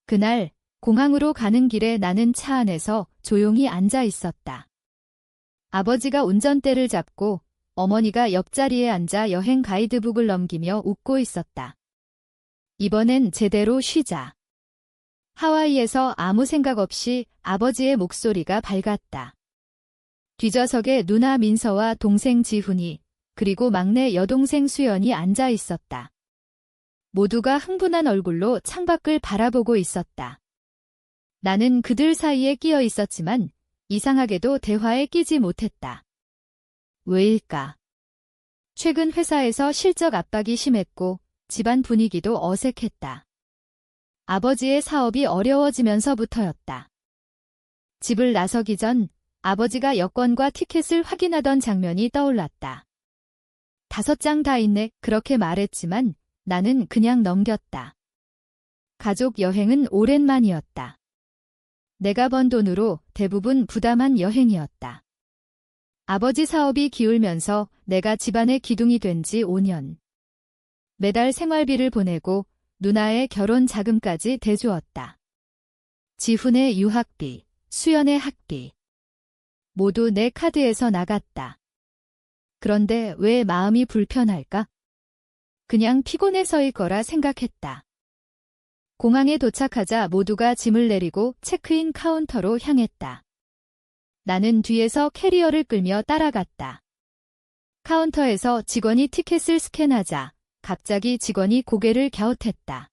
그날 공항으로 가는 길에 나는 차 안에서 조용히 앉아 있었다. 아버지가 운전대를 잡고 어머니가 옆자리에 앉아 여행 가이드북을 넘기며 웃고 있었다. 이번엔 제대로 쉬자. 하와이에서 아무 생각 없이 아버지의 목소리가 밝았다. 뒷좌석에 누나 민서와 동생 지훈이 그리고 막내 여동생 수연이 앉아 있었다. 모두가 흥분한 얼굴로 창밖을 바라보고 있었다. 나는 그들 사이에 끼어 있었지만 이상하게도 대화에 끼지 못했다. 왜일까? 최근 회사에서 실적 압박이 심했고 집안 분위기도 어색했다. 아버지의 사업이 어려워지면서부터였다. 집을 나서기 전 아버지가 여권과 티켓을 확인하던 장면이 떠올랐다. 5장 다 있네, 그렇게 말했지만 나는 그냥 넘겼다. 가족 여행은 오랜만이었다. 내가 번 돈으로 대부분 부담한 여행이었다. 아버지 사업이 기울면서 내가 집안의 기둥이 된 지 5년. 매달 생활비를 보내고 누나의 결혼 자금까지 대주었다. 지훈의 유학비, 수연의 학비. 모두 내 카드에서 나갔다. 그런데 왜 마음이 불편할까? 그냥 피곤해서일 거라 생각했다. 공항에 도착하자 모두가 짐을 내리고 체크인 카운터로 향했다. 나는 뒤에서 캐리어를 끌며 따라갔다. 카운터에서 직원이 티켓을 스캔하자 갑자기 직원이 고개를 갸웃했다.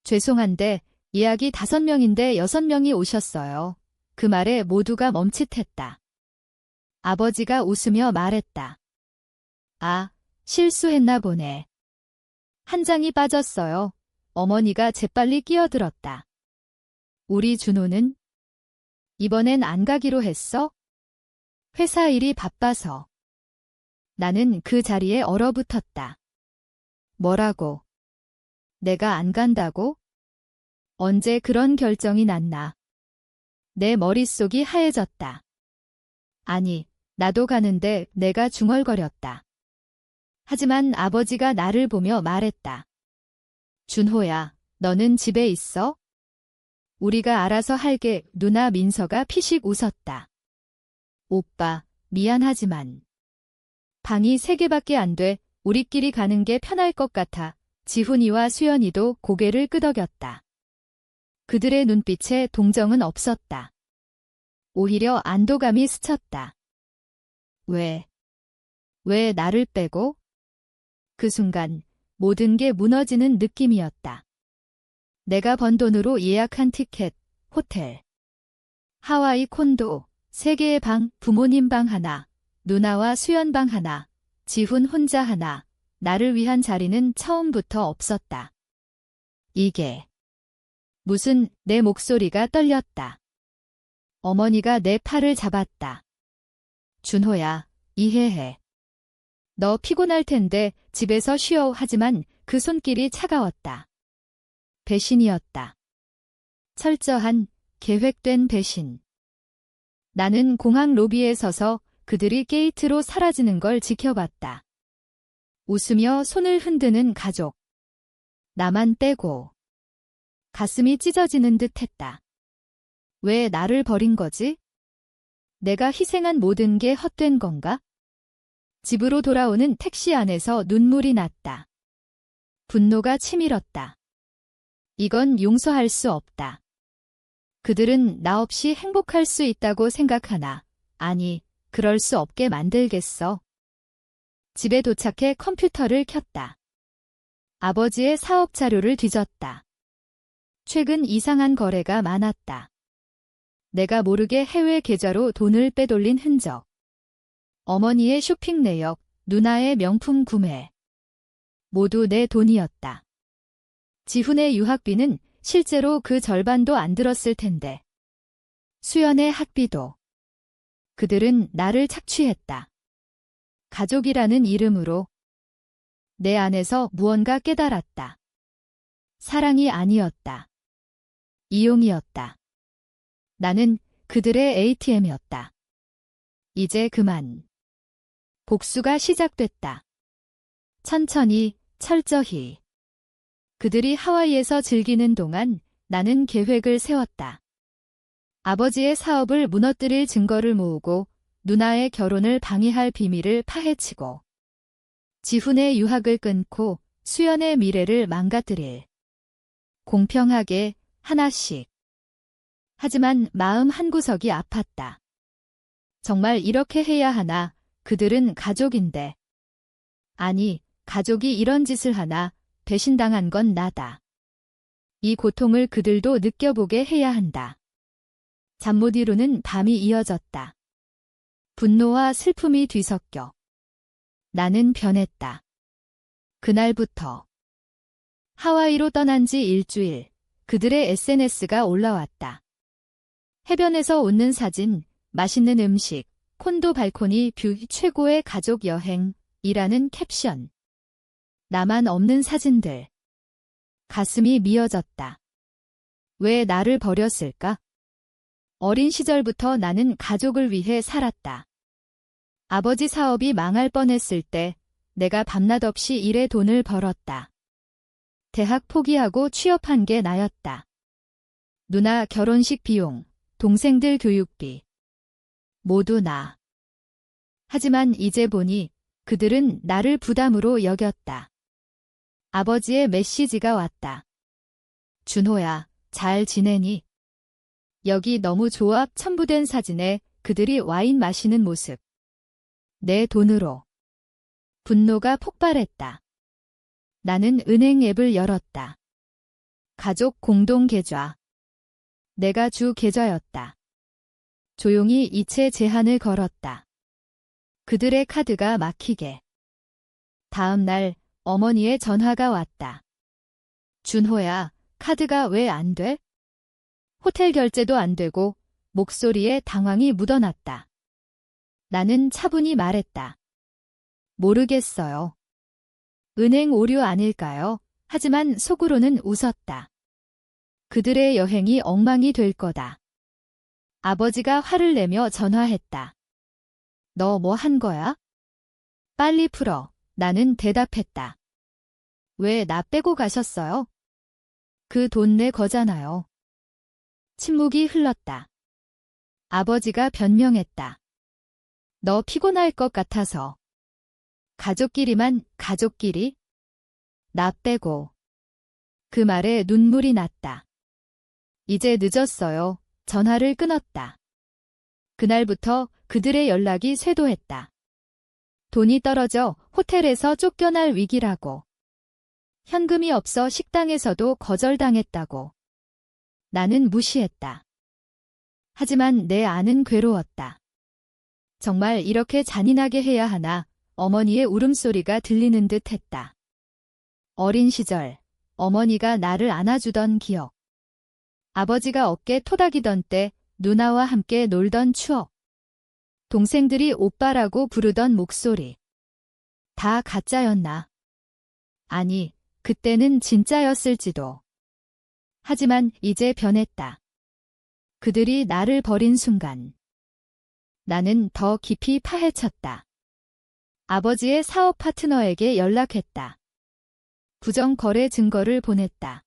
죄송한데 예약이 5명인데 6명이 오셨어요. 그 말에 모두가 멈칫했다. 아버지가 웃으며 말했다. 아, 실수했나 보네. 한 장이 빠졌어요. 어머니가 재빨리 끼어들었다. 우리 준호는? 이번엔 안 가기로 했어? 회사 일이 바빠서. 나는 그 자리에 얼어붙었다. 뭐라고? 내가 안 간다고? 언제 그런 결정이 났나? 내 머릿속이 하얘졌다. 아니, 나도 가는데 내가 중얼거렸다. 하지만 아버지가 나를 보며 말했다. 준호야, 너는 집에 있어? 우리가 알아서 할게. 누나 민서가 피식 웃었다. 오빠, 미안하지만. 방이 3개밖에 안 돼. 우리끼리 가는 게 편할 것 같아. 지훈이와 수연이도 고개를 끄덕였다. 그들의 눈빛에 동정은 없었다. 오히려 안도감이 스쳤다. 왜 나를 빼고? 그 순간 모든 게 무너지는 느낌이었다. 내가 번 돈으로 예약한 티켓, 호텔, 하와이 콘도, 3개의 방, 부모님 방 하나, 누나와 수연 방 하나, 지훈 혼자 하나, 나를 위한 자리는 처음부터 없었다. 이게 무슨 내 목소리가 떨렸다. 어머니가 내 팔을 잡았다. 준호야, 이해해. 너 피곤할 텐데 집에서 쉬어. 하지만 그 손길이 차가웠다. 배신이었다. 철저한, 계획된 배신. 나는 공항 로비에 서서 그들이 게이트로 사라지는 걸 지켜봤다. 웃으며 손을 흔드는 가족. 나만 빼고. 가슴이 찢어지는 듯 했다. 왜 나를 버린 거지? 내가 희생한 모든 게 헛된 건가? 집으로 돌아오는 택시 안에서 눈물이 났다. 분노가 치밀었다. 이건 용서할 수 없다. 그들은 나 없이 행복할 수 있다고 생각하나? 아니, 그럴 수 없게 만들겠어. 집에 도착해 컴퓨터를 켰다. 아버지의 사업 자료를 뒤졌다. 최근 이상한 거래가 많았다. 내가 모르게 해외 계좌로 돈을 빼돌린 흔적. 어머니의 쇼핑 내역, 누나의 명품 구매. 모두 내 돈이었다. 지훈의 유학비는 실제로 그 절반도 안 들었을 텐데. 수연의 학비도. 그들은 나를 착취했다. 가족이라는 이름으로. 내 안에서 무언가 깨달았다. 사랑이 아니었다. 이용이었다. 나는 그들의 ATM이었다. 이제 그만. 복수가 시작됐다. 천천히, 철저히. 그들이 하와이에서 즐기는 동안 나는 계획을 세웠다. 아버지의 사업을 무너뜨릴 증거를 모으고 누나의 결혼을 방해할 비밀을 파헤치고 지훈의 유학을 끊고 수연의 미래를 망가뜨릴. 공평하게 하나씩. 하지만 마음 한구석이 아팠다. 정말 이렇게 해야 하나? 그들은 가족인데. 아니, 가족이 이런 짓을 하나? 배신당한 건 나다. 이 고통을 그들도 느껴보게 해야 한다. 잠 못 이루는 밤이 이어졌다. 분노와 슬픔이 뒤섞여. 나는 변했다. 그날부터 하와이로 떠난 지 일주일, 그들의 SNS가 올라왔다. 해변에서 웃는 사진, 맛있는 음식, 콘도 발코니 뷰 최고의 가족 여행이라는 캡션. 나만 없는 사진들. 가슴이 미어졌다. 왜 나를 버렸을까? 어린 시절부터 나는 가족을 위해 살았다. 아버지 사업이 망할 뻔했을 때 내가 밤낮 없이 일해 돈을 벌었다. 대학 포기하고 취업한 게 나였다. 누나 결혼식 비용, 동생들 교육비. 모두 나. 하지만 이제 보니 그들은 나를 부담으로 여겼다. 아버지의 메시지가 왔다. 준호야, 잘 지내니? 여기 너무 조합 첨부된 사진에 그들이 와인 마시는 모습. 내 돈으로. 분노가 폭발했다. 나는 은행 앱을 열었다. 가족 공동 계좌. 내가 주 계좌였다. 조용히 이체 제한을 걸었다. 그들의 카드가 막히게. 다음 날 어머니의 전화가 왔다. 준호야, 카드가 왜 안 돼? 호텔 결제도 안 되고 목소리에 당황이 묻어났다. 나는 차분히 말했다. 모르겠어요. 은행 오류 아닐까요? 하지만 속으로는 웃었다. 그들의 여행이 엉망이 될 거다. 아버지가 화를 내며 전화했다. 너 뭐 한 거야? 빨리 풀어. 나는 대답했다. 왜 나 빼고 가셨어요? 그 돈 내 거잖아요. 침묵이 흘렀다. 아버지가 변명했다. 너 피곤할 것 같아서. 가족끼리만 가족끼리? 나 빼고. 그 말에 눈물이 났다. 이제 늦었어요. 전화를 끊었다. 그날부터 그들의 연락이 쇄도했다. 돈이 떨어져 호텔에서 쫓겨날 위기라고. 현금이 없어 식당에서도 거절당했다고. 나는 무시했다. 하지만 내 안은 괴로웠다. 정말 이렇게 잔인하게 해야 하나? 어머니의 울음소리가 들리는 듯 했다. 어린 시절, 어머니가 나를 안아주던 기억. 아버지가 어깨 토닥이던 때 누나와 함께 놀던 추억. 동생들이 오빠라고 부르던 목소리. 다 가짜였나? 아니, 그때는 진짜였을지도. 하지만 이제 변했다. 그들이 나를 버린 순간. 나는 더 깊이 파헤쳤다. 아버지의 사업 파트너에게 연락했다. 부정거래 증거를 보냈다.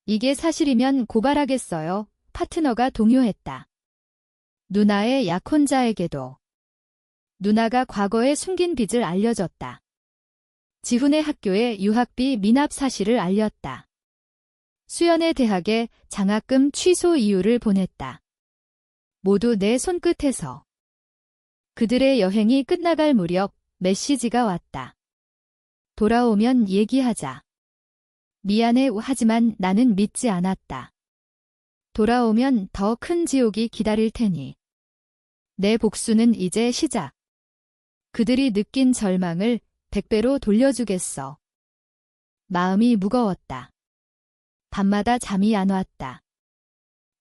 이게 사실이면 고발하겠어요. 파트너가 동요했다. 누나의 약혼자에게도. 누나가 과거에 숨긴 빚을 알려줬다. 지훈의 학교에 유학비 미납 사실을 알렸다. 수연의 대학에 장학금 취소 이유를 보냈다. 모두 내 손끝에서. 그들의 여행이 끝나갈 무렵 메시지가 왔다. 돌아오면 얘기하자. 미안해 하지만 나는 믿지 않았다. 돌아오면 더 큰 지옥이 기다릴 테니. 내 복수는 이제 시작. 그들이 느낀 절망을 100배로 돌려주겠어. 마음이 무거웠다. 밤마다 잠이 안 왔다.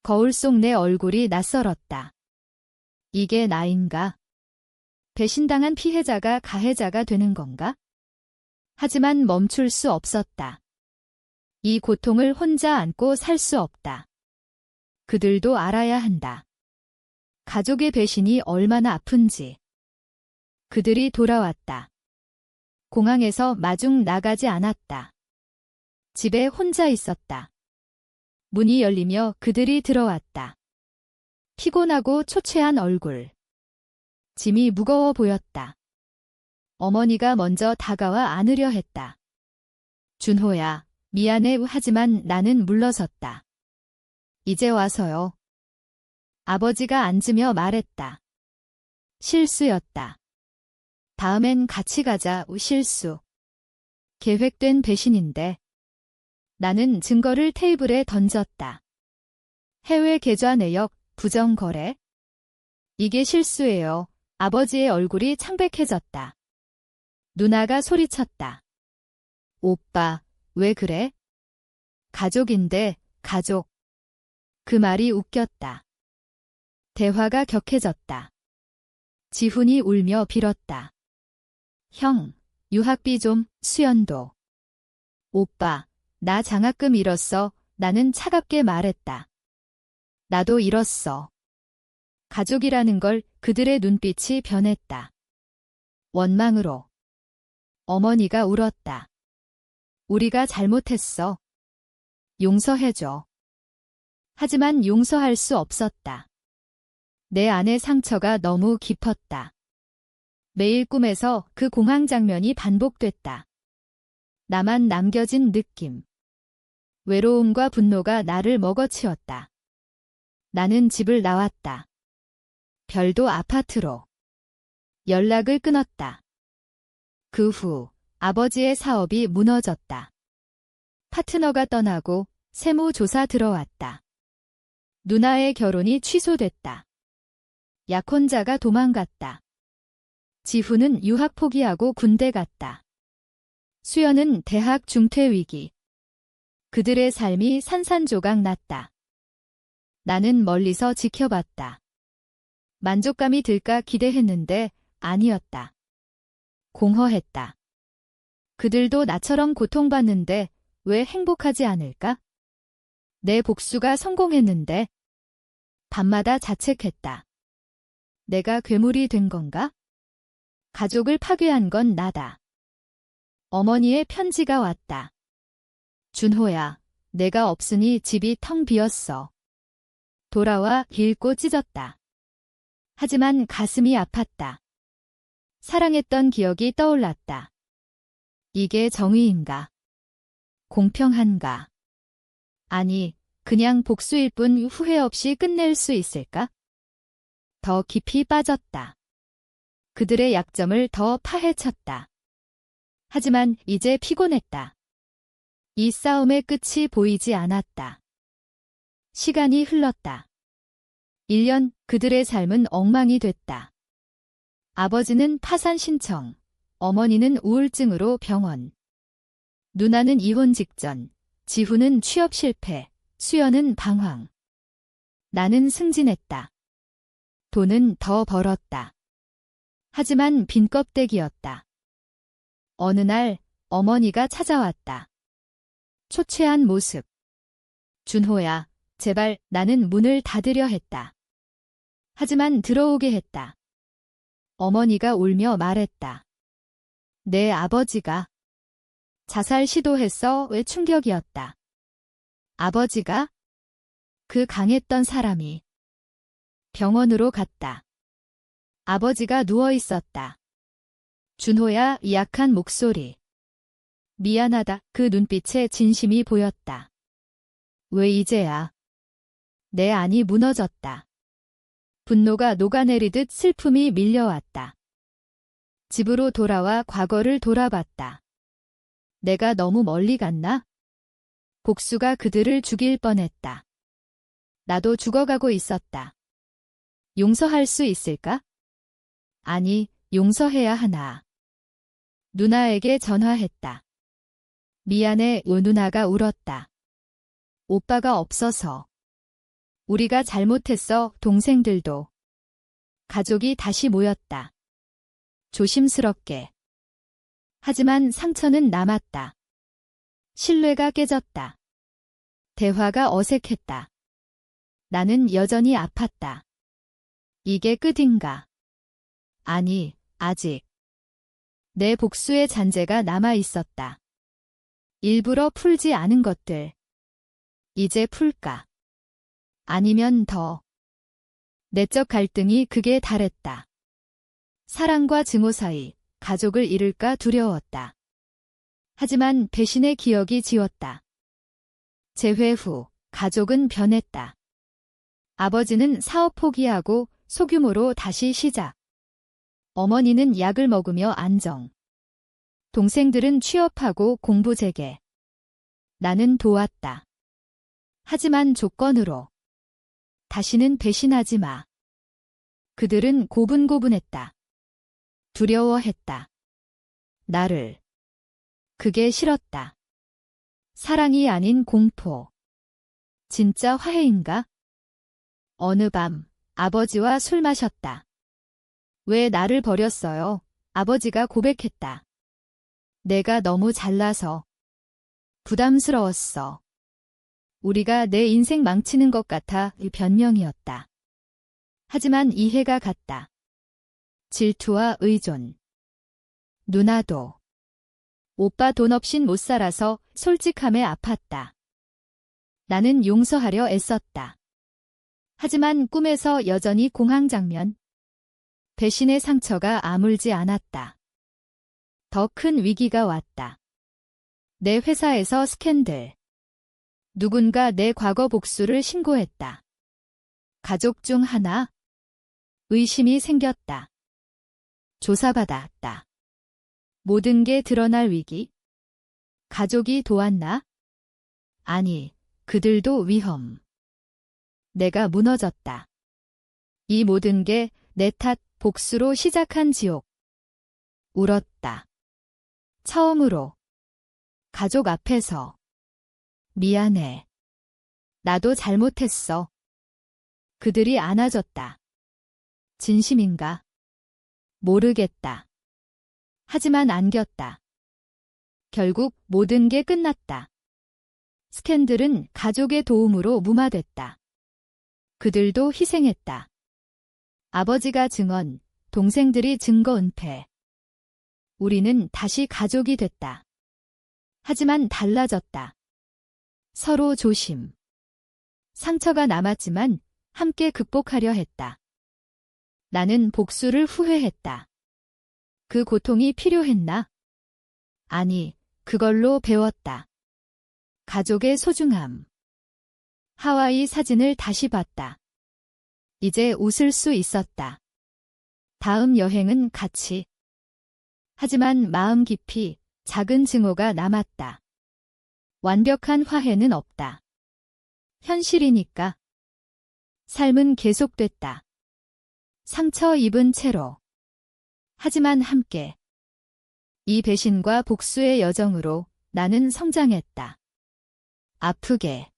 거울 속 내 얼굴이 낯설었다. 이게 나인가? 배신당한 피해자가 가해자가 되는 건가? 하지만 멈출 수 없었다. 이 고통을 혼자 안고 살 수 없다. 그들도 알아야 한다. 가족의 배신이 얼마나 아픈지. 그들이 돌아왔다. 공항에서 마중 나가지 않았다. 집에 혼자 있었다. 문이 열리며 그들이 들어왔다. 피곤하고 초췌한 얼굴. 짐이 무거워 보였다. 어머니가 먼저 다가와 안으려 했다. 준호야, 미안해 하지만 나는 물러섰다. 이제 와서요. 아버지가 앉으며 말했다. 실수였다. 다음엔 같이 가자. 실수. 계획된 배신인데. 나는 증거를 테이블에 던졌다. 해외 계좌 내역, 부정거래. 이게 실수예요. 아버지의 얼굴이 창백해졌다. 누나가 소리쳤다. 오빠, 왜 그래? 가족인데, 가족. 그 말이 웃겼다. 대화가 격해졌다. 지훈이 울며 빌었다. 형, 유학비 좀, 수연도. 오빠, 나 장학금 잃었어. 나는 차갑게 말했다. 나도 잃었어. 가족이라는 걸 그들의 눈빛이 변했다. 원망으로. 어머니가 울었다. 우리가 잘못했어. 용서해줘. 하지만 용서할 수 없었다. 내 안의 상처가 너무 깊었다. 매일 꿈에서 그 공황 장면이 반복됐다. 나만 남겨진 느낌. 외로움과 분노가 나를 먹어치웠다. 나는 집을 나왔다. 별도 아파트로. 연락을 끊었다. 그 후 아버지의 사업이 무너졌다. 파트너가 떠나고 세무조사 들어왔다. 누나의 결혼이 취소됐다. 약혼자가 도망갔다. 지훈은 유학 포기하고 군대 갔다. 수연은 대학 중퇴 위기. 그들의 삶이 산산조각 났다. 나는 멀리서 지켜봤다. 만족감이 들까 기대했는데 아니었다. 공허했다. 그들도 나처럼 고통받는데 왜 행복하지 않을까? 내 복수가 성공했는데 밤마다 자책했다. 내가 괴물이 된 건가? 가족을 파괴한 건 나다. 어머니의 편지가 왔다. 준호야, 내가 없으니 집이 텅 비었어. 돌아와 읽고 찢었다. 하지만 가슴이 아팠다. 사랑했던 기억이 떠올랐다. 이게 정의인가? 공평한가? 아니, 그냥 복수일 뿐 후회 없이 끝낼 수 있을까? 더 깊이 빠졌다. 그들의 약점을 더 파헤쳤다. 하지만 이제 피곤했다. 이 싸움의 끝이 보이지 않았다. 시간이 흘렀다. 1년 그들의 삶은 엉망이 됐다. 아버지는 파산 신청, 어머니는 우울증으로 병원. 누나는 이혼 직전, 지훈은 취업 실패, 수연은 방황. 나는 승진했다. 돈은 더 벌었다. 하지만 빈 껍데기였다. 어느 날 어머니가 찾아왔다. 초췌한 모습. 준호야, 제발 나는 문을 닫으려 했다. 하지만 들어오게 했다. 어머니가 울며 말했다. 내 아버지가 자살 시도했어. 왜 충격이었다. 아버지가? 그 강했던 사람이 병원으로 갔다. 아버지가 누워 있었다. 준호야, 약한 목소리. 미안하다. 그 눈빛에 진심이 보였다. 왜 이제야? 내 안이 무너졌다. 분노가 녹아내리듯 슬픔이 밀려왔다. 집으로 돌아와 과거를 돌아봤다. 내가 너무 멀리 갔나? 복수가 그들을 죽일 뻔했다. 나도 죽어가고 있었다. 용서할 수 있을까? 아니, 용서해야 하나. 누나에게 전화했다. 미안해. 누나가 울었다. 오빠가 없어서. 우리가 잘못했어. 동생들도. 가족이 다시 모였다. 조심스럽게. 하지만 상처는 남았다. 신뢰가 깨졌다. 대화가 어색했다. 나는 여전히 아팠다. 이게 끝인가? 아니, 아직. 내 복수의 잔재가 남아 있었다. 일부러 풀지 않은 것들. 이제 풀까? 아니면 더. 내적 갈등이 극에 달했다. 사랑과 증오 사이 가족을 잃을까 두려웠다. 하지만 배신의 기억이 지웠다. 재회 후 가족은 변했다. 아버지는 사업 포기하고 소규모로 다시 시작. 어머니는 약을 먹으며 안정. 동생들은 취업하고 공부 재개. 나는 도왔다. 하지만 조건으로. 다시는 배신하지 마. 그들은 고분고분했다. 두려워했다. 나를. 그게 싫었다. 사랑이 아닌 공포. 진짜 화해인가? 어느 밤 아버지와 술 마셨다. 왜 나를 버렸어요? 아버지가 고백했다. 내가 너무 잘나서. 부담스러웠어. 우리가 내 인생 망치는 것 같아 변명이었다. 하지만 이해가 갔다. 질투와 의존. 누나도. 오빠 돈 없인 못 살아서 솔직함에 아팠다. 나는 용서하려 애썼다. 하지만 꿈에서 여전히 공황 장면. 배신의 상처가 아물지 않았다. 더 큰 위기가 왔다. 내 회사에서 스캔들. 누군가 내 과거 복수를 신고했다. 가족 중 하나. 의심이 생겼다. 조사받았다. 모든 게 드러날 위기. 가족이 도왔나? 아니, 그들도 위험. 내가 무너졌다. 이 모든 게 내 탓, 복수로 시작한 지옥. 울었다. 처음으로. 가족 앞에서. 미안해. 나도 잘못했어. 그들이 안아줬다. 진심인가? 모르겠다. 하지만 안겼다. 결국 모든 게 끝났다. 스캔들은 가족의 도움으로 무마됐다. 그들도 희생했다. 아버지가 증언, 동생들이 증거 은폐. 우리는 다시 가족이 됐다. 하지만 달라졌다. 서로 조심. 상처가 남았지만 함께 극복하려 했다. 나는 복수를 후회했다. 그 고통이 필요했나? 아니, 그걸로 배웠다. 가족의 소중함. 하와이 사진을 다시 봤다. 이제 웃을 수 있었다. 다음 여행은 같이. 하지만 마음 깊이 작은 증오가 남았다. 완벽한 화해는 없다. 현실이니까. 삶은 계속됐다. 상처 입은 채로. 하지만 함께. 이 배신과 복수의 여정으로 나는 성장했다. 아프게.